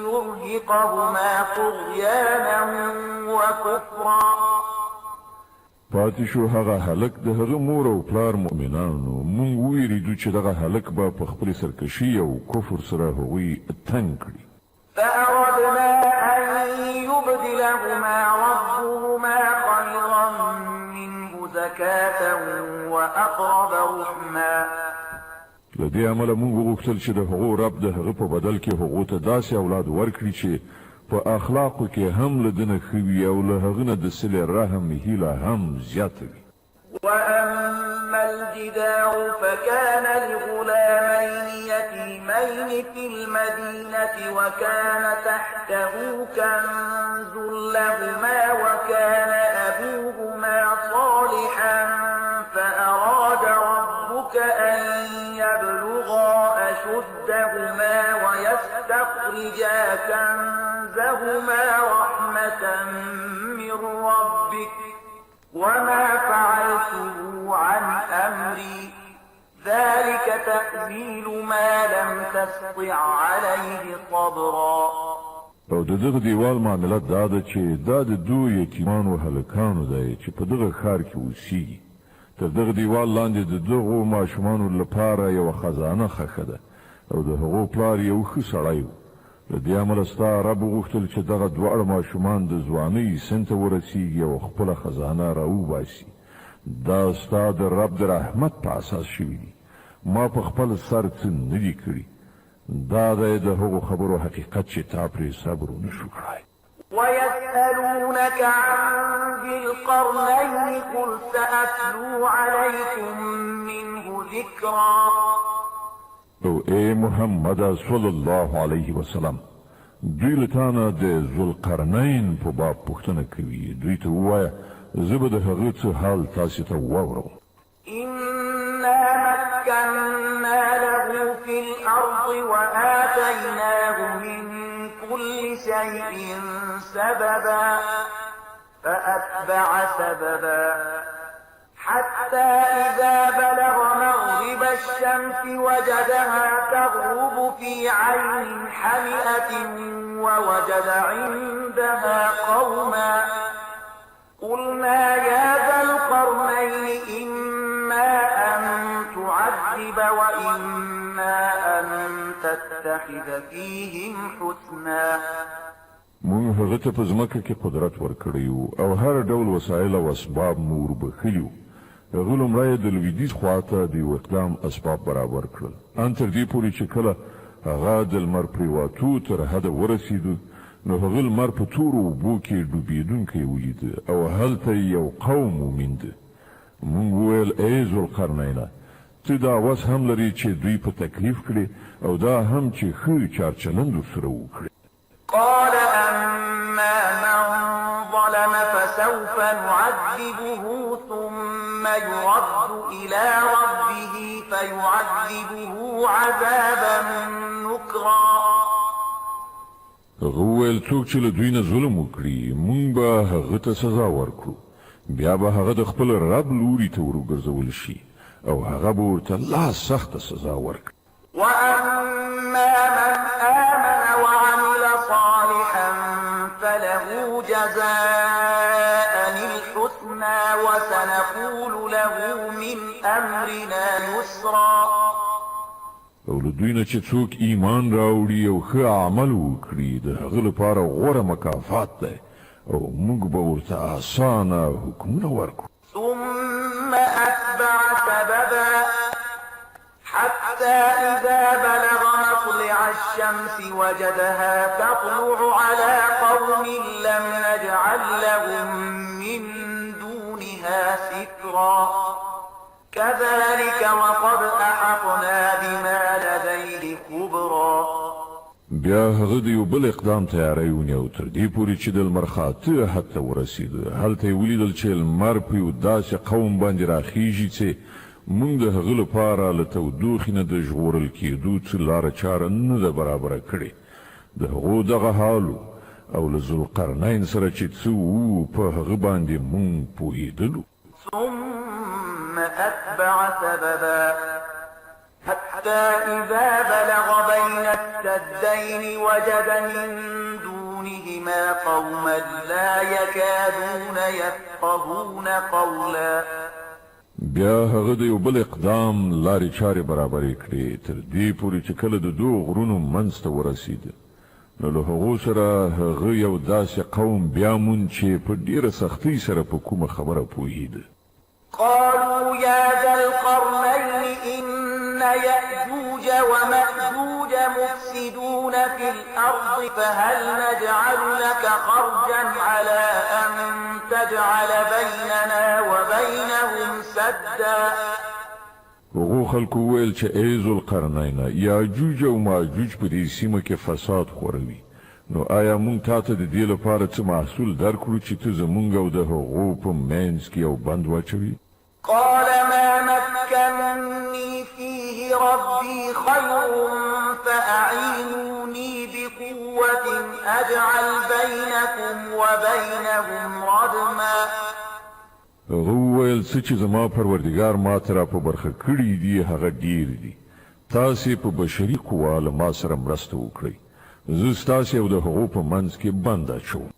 B: يرهقهما طغيانا وكفرا.
A: پاتې شو هغه هلک د هغه مور او پلار مؤمنانو. موږ وویرېدو چې دغه هلک به په خپلې سرکشي او کفر سره هغوی تنګ کړي.
B: فأردنا أن يبدلهما ربهما خيرا منه زكاة وأقرب رحما.
A: له دې امله موږ وغوښتل چې د هغو رب د هغه په بدل کې هغو ته داسې اولاد ورکړي چې په اخلاقو کې هم له ده نه ښه وي او له هغه نه د صلې رحم هیله هم زیاته وي.
B: وأما الجدار فكان لغلامين يتيمين في المدينة وكان تحته كنز لهما وكان أبوهما صالحا فأراد ربك أن يبلغا أشدهما ويستخرجا كنزهما رحمة من ربك وما فعلته عن أمري ذلك تأويل ما لم تستطع عليه صبرا.
A: او د دغه دیوال معاملات دا ده چې دا د دوه یتیمانو هلکانو دی چې په دغه ښار کې اوسېږي. تر دغه دیوال لاندې د دغو ماشومانو لپاره یوه خزانه ښخه ده او د هغو پلار یو ښه سړی و. له دې امله ستا رب وغوښتل چې دغه دواړه ماشومان د ځوانۍ سن ته ورسېږي او خپله خزانه راوباسي. دا ستا د رب د رحمت په اساس شوي دي. ما په خپل سر څه نه دي کړي. دا دی د هغو خبرو حقیقت چې تا پرې صبر ونه شو کړی.
B: ويسألونك عن ذي القرنين قل سأتلو عليكم منه ذكرا.
A: او اے محمد صلی الله علیه وسلم دوی له تانه د ذوالقرنین په باب پوښتنه کوي. دوی ته ووایه زه به د هغه څه حال تاسې ته واورم.
B: إنا مكنا له في الأرض وآتيناه من كل شيء سببا فأتبع سببا حتى إذا بلغ مغرب الشمس وجدها تغرب في عين حمئة ووجد عندها قوما قلنا يا ذا القرنين إما أن تعذب وإما أن تتخذ فيهم حسنا.
A: مونږ هغه ته په ځمکه کې قدرت ورکړی او هر ډول وسایل او اسباب مو وربښلي. هغه لومړی د لویدیځ خواته د یو اقدام اسباب برابر کړل ان تر دې پورې چې کله هغه د لمر پریواتو تر حده ورسېدو نو هغه لمر په تورو اوبو کې ډوبېدونکی ولید او هلته یو قوم وموند. مونږ وویل ای ذوالقرنینه ته دا وس هم لري چې دوی په تکلیف کړي او دا هم چې ښه چارچلند ورسره وکړي.
B: قال أما من ظلم فسوف نعذبه ثم يرد إلى ربه فيعذبه عذابا نكرا.
A: هغه وویل څوک چې له دوی نه ظلم وکړي مونږ به هغه ته سزا ورکړو. بیا به هغه د خپل رب لوري ته ورګرځول شي او هغه به ورته لا سخته سزا ورکړي.
B: وأما من آمن وعمل صالحا فله جزاء الحسنى وسنقول له من أمرنا يسرا.
A: او له دوی نه چې څوک ایمان راوړي او ښه عمل وکړي د هغه لپاره غوره مکافات دی او موږ به ورته اسانه حکمونه ورکړو.
B: ثم أتبع سببا حتى إذا بلغ مطلع الشمس وجدها تطلع على قوم لم نجعل لهم من دونها سترا كذلك وقد أحطنا بما لديه خبرا.
A: بیا هغه د یو بل اقدام تیاری ونیو تر دې پورې چې د لمر خاته حد ته ورسېد. هلته یې ولیدل چې لمر په یو داسې قوم باندې راخیږي چې مونږ د هغه لپاره له تودوخې نه د ژغورل کېدو څه لاره چاره نه ده برابره کړې. د هغو دغه حال او له ذوالقرنین سره چې څه وو په هغه باندې مونږ پوهېدلو.
B: ثم أتبع سببا حتى إذا بلغ بين السدين وجد من دونهما قوما لا يكادون يفقهون قولا.
A: بیا هغه د یو بل اقدام لارې چارې برابرې کړې تر دې پورې چې کله د دوه غرونو منځ ته ورسېد نو له هغو سره هغه یو داسې قوم بیا موند چې په ډېره سختۍ سره په کومه خبره پوهېده.
B: قالوا يا ذا القرنين إن يأجوج ومأجوج مفسدون في الأرض فهل نجعل لك خرجا على أن تجعل بيننا وبينهم سدا.
A: هغو خلکو وویل چې ای ذوالقرنینه یاجوج او ماجوج په دې سیمه کې فساد خوروي نو آیا مونږ تا ته د دې لپاره څه محصول درکړو چې ته زمونږ او د هغو په منځ کې یو بند واچوي؟
B: قال ما مكنني فيه ربي خير فأعينوني بقوة أجعل بينكم وبينهم ردما.
A: هغه وویل څه چې زما پروردګار ما ته را په برخه کړي دي هغه ډېر دي. تاسې په بشري قوا له ما سره مرسته وکړئ زه ستاسې او د هغو په منځ کې بند اچوم.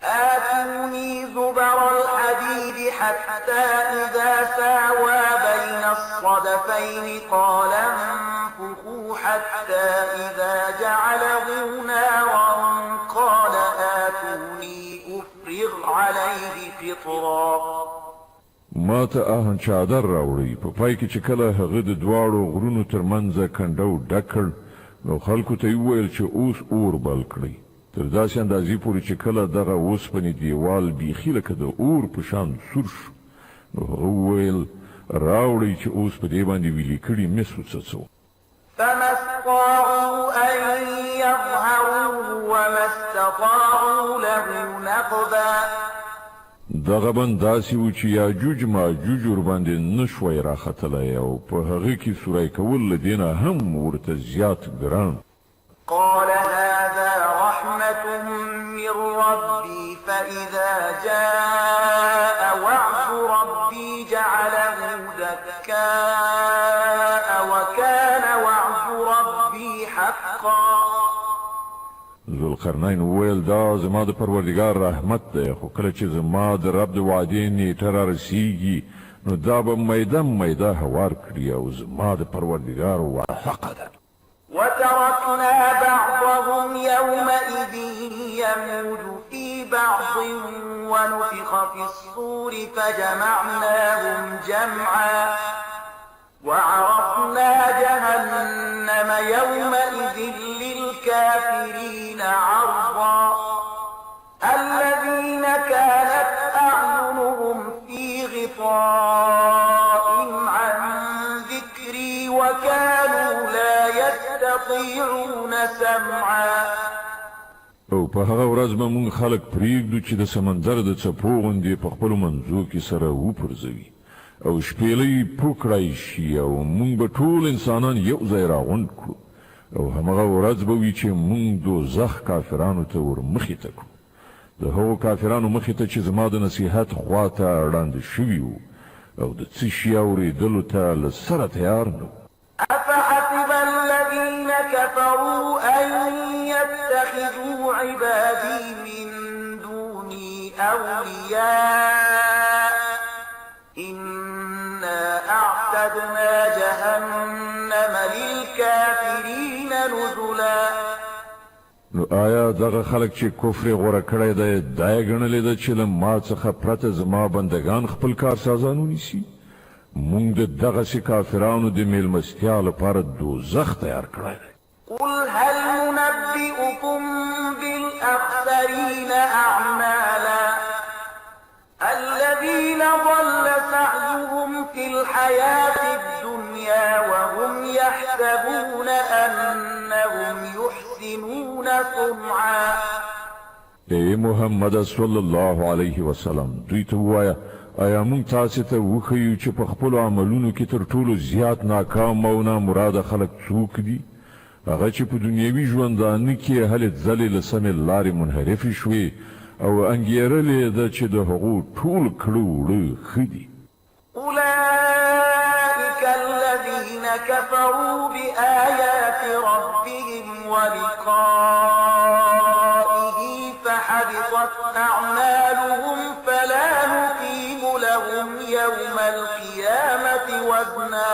B: آتوني زبر الحديد حتى إذا ساوى بين الصدفين قال انفخوا حتى إذا جعله نارا قال آتوني أفرغ عليه قطرا.
A: ما ته آهن چادر راوړی، په پای کې چې کله هغه د دواړو غرونو ترمنځ کنډو ډک کړ نو خلکو ته یې وویل چې اوس اور بل کړئ، تر داسې اندازې پورې چې کله دغه اوسپنې دیوال بیخي لکه د اور په شان سور شو. نو هغه وویل راوړئ چې اوس په دې باندې ویلي کړي مس وڅڅوو.
B: فما استطاعوا أن يظهروه وما استطاعوا له نقبا.
A: دغه بند داسې و چې یاجوج ماجوج ورباندې نشوی راختلی او په هغه کې سوری کول له دې نه هم ورته زیات ګران.
B: قال هذا رحمة من ربي فإذا جاء وعد ربي جعله دكاء وكان وعد ربي حقا.
A: ذوالقرنین وویل دا زما د پروردګار رحمت دی، خو کله چې زما د رب د وعدې نیټه را رسیږي نو دا به میده میده هوار کړي او زما د پروردګار وعده حقه ده.
B: وتركنا بعضهم يومئذ يموج في بعض ونفخ في الصور فجمعناهم جمعا وعرضنا جهنم يومئذ للكافرين عرضا. الذين كانت أعينهم في غطاء عن ذكري وكانوا لا يستطيعون سمعا.
A: او په هغه ورځ به مونږ خلک پرېږدو چې د سمندر د څپو غوندې په خپلو منځو کې سره وپرځوي او شپېلۍ پوکړی شي او مونږ به ټول انسانان یو ځای راغونډ کړو او همغه ورځ به وي چې مونږ دوزخ کافرانو ته ور مخې ته کړو، د هغو کافرانو مخې ته چې زما د نصیحت خوا ته ړانده شوي وو او د څه شي اورېدلو ته له سره تیار نه وو.
B: أفحسب الذين كفروا أن يتخذوا عبادي من دوني أولياء إنا أعتدنا جهنم للكافرين نزلا.
A: نو آیا دغه خلک چې کفر غوړه کړی دی دا یې ګڼلې ده چې له ما څخه پرته زما بندگان خپل کارسازان ونیسي؟ مونږ د دغسې کافرانو د میلمستیا لپاره دوزخ تیار کړی دی.
B: قل هل ننبئكم بالأخسرين أعمالا الذين ضل سعيهم في الحياة الدنيا وهم يحسبون أنهم يحسنون صنعا.
A: ای محمد صلی الله علیه وسلم دوی ته ووایه آیا مونږ تاسې ته وښیو چې په خپلو عملونو کې تر ټولو زیات ناکام او نامراده خلک څوک دي؟ هغه چې په دنیوي ژوندانه کې هلې ځلې له سمې لارې منحرفې شوې او انګېرلې ده چې د هغو ټول کړه وړه ښه دي.
B: أولئك الذين كفروا بآيات ربهم ولقائه فحبطت أعمالهم فلا نقيم لهم يوم القيامة وزنا.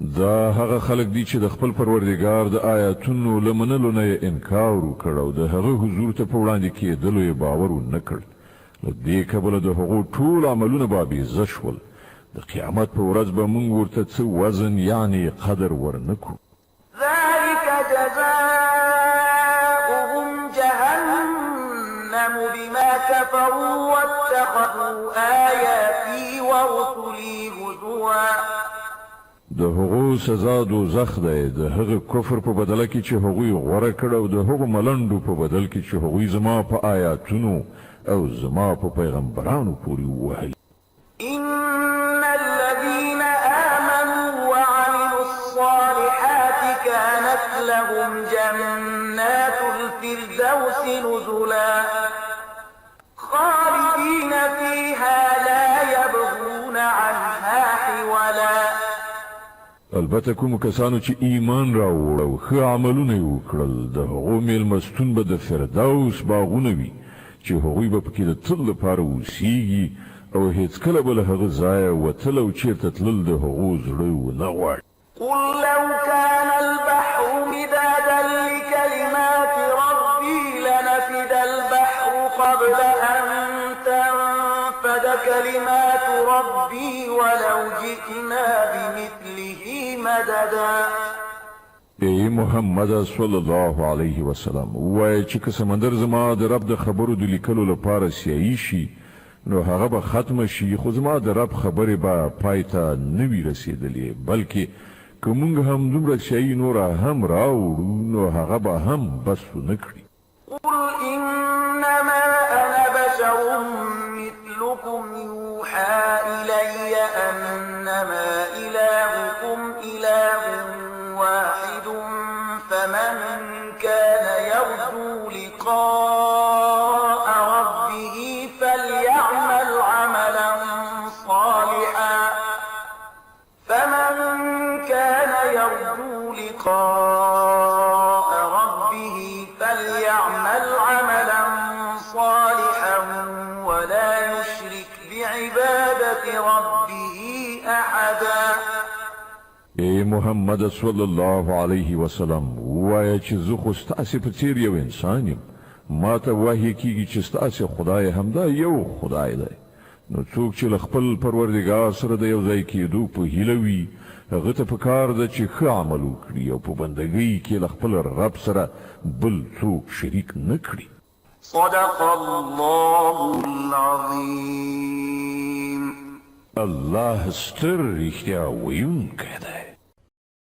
A: دا هغه خلک دي چې د خپل پروردګار د آیاتونو له منلو نه یې انکار وکړ او د هغه حضور ته په وړاندې کېدلو یې باور ونه کړ. له دې کبله د هغو ټول عملونه به بېزه شول. د قیامت په ورځ به موږ ورته څه وزن یعنې قدر ورنه کړو.
B: ذلك جزاؤهم جهنم بما كفروا واتخذوا آياتي ورسلي هزوا.
A: د هغو سزا دوزخ دی د هغه کفر په بدله کې چې هغوی غوره کړ او د هغو ملنډو په بدل کې چې هغوی زما په آیاتونو او زما په پیغمبرانو پورې ووهل.
B: إن الذين آمنوا وعملوا الصالحات كانت لهم جنات الفردوس نزلا خالدين فيها لا يبغون عنها حولا.
A: البته کوم کسانو چې ایمان راوړ او ښه عملونه یې وکړل د هغو میلمستون به د فردوس باغونه وي چې هغوی به پکې د تل لپاره اوسیږي او هیڅکله به له هغه ځایه وتل او چېرته تلل د هغو زړه ونه غواړي.
B: قل لو كان البحر مدادا لكلمات ربي لنفد البحر قبل أن تنفد كلمات ربي ولو جئنا بمثله مددا.
A: ای محمد صلی الله علیه وسلم وایي چې که سمندر زما د رب د خبرو د لیکلو لپاره سیاهي شي نو هغه به ختمه شي خو زما د رب خبرې به پای ته نه وي رسېدلې بلکې که موږ هم دومره سیاهي نوره هم راوړو نو هغه به هم بس ونه کړي.
B: قل إنما أنا بشر مثلكم يوحى إلي أنما إلهكم إله واحد فمن كان يرجو لقاء ربه فليعمل عملا صالحا ولا يشرك بعبادة ربه أحدا.
A: ای محمد صلی الله علیه وسلم وایه چې زه خو ستاسې په څیر یو انسان یم ما ته وحی کیږي چې ستاسې خدای همدا یو خدای دی نو څوک چې له خپل پروردګار سره د یو ځای کېدو په هیله وي هغه ته پکار ده چې ښه عمل وکړي او په بندګۍ کې له خپل رب سره بل څوک شریک نه کړي.
B: صدق الله العظيم.
A: الله ستر رښتیا ویونکی دی.